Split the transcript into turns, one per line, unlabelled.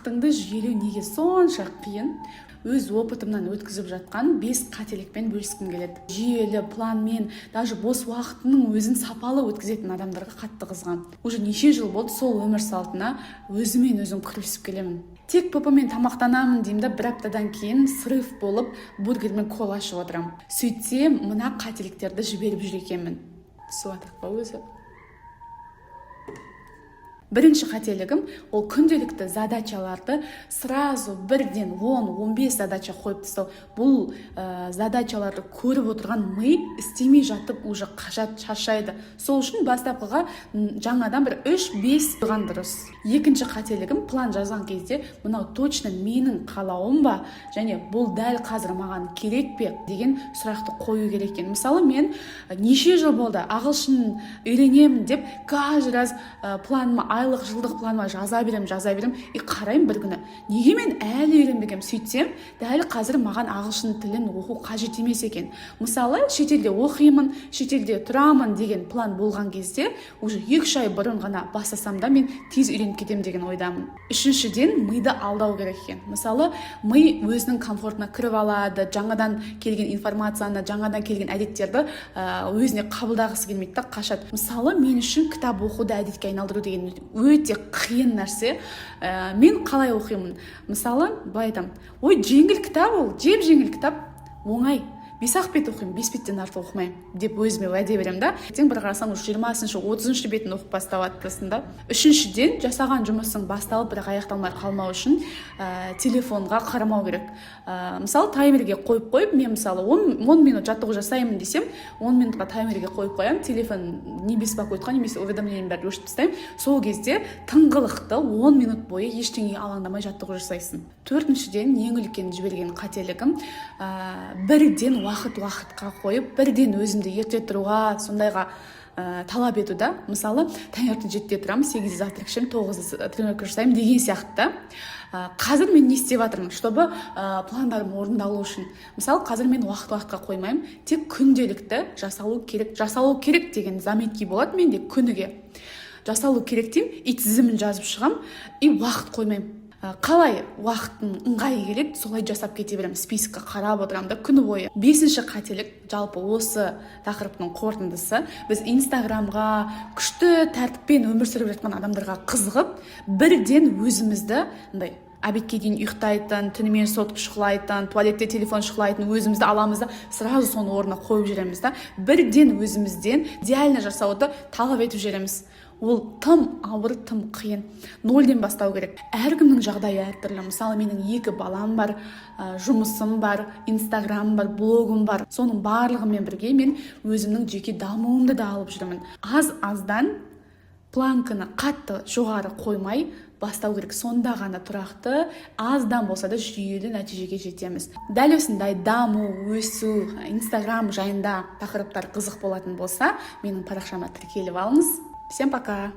уақытыңды жүйелеу неге сонша қиын? Өз опытымнан өткізіп жатқан 5 қателікпен бөліскім келеді. Жүйелі планмен, даже бос уақытының өзін сапалы өткізетін адамдарға қатты қызығамын. Уже неше жыл болды сол өмір салтына өзімен өзім күресіп келемін. Тек папамен тамақтанамын деймін да, бір аптадан кейін срыв болып бургермен кола ішіп отырамын. Сөйтсем, мына қателіктерді жіберіп жүр екенмін. Суатық па өзі? Бірінші қателігім ол күнделікті задачаларды сразу бірден 10-15 задача қойып тастау. Бұл задачаларды көріп отырған ми істемей жатып уже қажат, шаршайды. Сол үшін бастапқыға жаңадан бір 3-5 қойған дұрыс. Екінші қателігім план жазған кезде мынау точно менің қалауым ба, және бұл дәл қазір маған керек пе деген сұрақты қою керек екен. Мысалы, мен неше жыл болды ағылшын үйренемін деп каждый раз планыма, айлық, жылдық планыма жаза берем. И қараймын бір күні, неге мен әлі үйренбегенмін? Сөйтсем, дәл қазір маған ағылшын тілін оқу қажет емес екен. Мысалы, шетелде оқимын, шетелде тұрамын деген план болған кезде, уже 2 ай бұрын ғана бастасам да мен тез үйреніп кетемін деген ойдамын. Үшіншіден, миды алдау керек екен. Мысалы, ми өзінің комфортына кіріп алады, жаңадан келген информацияны, жаңадан келген әдеттерді өзіне қабылдағысы келмейді, қашады. Мысалы, мен үшін кітап оқуды әдетке айналдыру деген өте қиын нәрсе. Мен қалай оқимын? Мысалы, былай айтамын, ой, жеңіл кітап ол, жеңіл кітап, оңай. 5-ақ бет оқимын, 5 беттен артық оқымаймын деп өзіме уәде беремін да. Ертең бір қарасам 20-30 бетін оқып бастап жатырсың да. Үшіншіден, жасаған жұмысың басталып бірақ аяқталмай қалмау үшін телефонға қарамау керек. Мысалы, таймерге қойып, мен мысалы 10 минут жаттығу жасаймын десем, 10 минутқа таймерге қойып қоямын, телефон не беспокойтқа, немесе уведомлениенің бәрін өшіріп тастаймын. Сол кезде тыңғылықты 10 минут бойы ештеңеге алаңдамай жаттығу жасайсың. Төртіншіден, ең үлкен жіберген қателігім бірден уақытқа қойып, бірден өзімді ерте тұруға, сондайға талап ету да. Мысалы, таңертең 7-де тұрамын, 8-де завтрак ішемін, 9-да тренировка жасаймын деген сияқты. Қазір мен не істеп жатырмын, чтобы пландарым орындалу үшін? Мысалы, қазір мен уақытқа қоймаймын, тек күнделікті жасалу керек деген заметки болады менде күніге. Жасалу керек деймін, и тізімін жазып шығам, и уақыт қоймаймын. Қалай уақыттың ыңғайы келеді, солай жасап кете беремін, спискқа қарап отырамын да күні бойы. 5-ші қателік, жалпы осы тақырыптың қорытындысы, біз инстаграмға күшті тәртіппен өмір сүріп жатқан адамдарға қызығып, бірден өзімізді обедке дейін ұйықтайтын, түнімен сотып шұқылайтын, туалетте телефон шұқылайтын өзімізді аламыз да, сразу соны орнына қойып жүреміз да. Бірден өзімізден идеально жасауды талап етіп жүреміз. Ол тым ауыр, тым қиын. 0-ден бастау керек. Әркімнің жағдайы әртүрлі. Мысалы, менің 2 балам бар, жұмысым бар, инстаграмым бар, блогым бар. Соның барлығымен бірге мен өзімнің жеке дамуымды да алып жүрмін. Аз-аздан планканы қатты жоғары қоймай бастау керек. Сонда ғана тұрақты, аздан болса да жүйелі нәтижеге жетеміз. Дәл осындай даму, өсу, инстаграм жайында тақырыптар қызық болатын болса, менің парақшама тіркеліп алыңыз. Всем пока!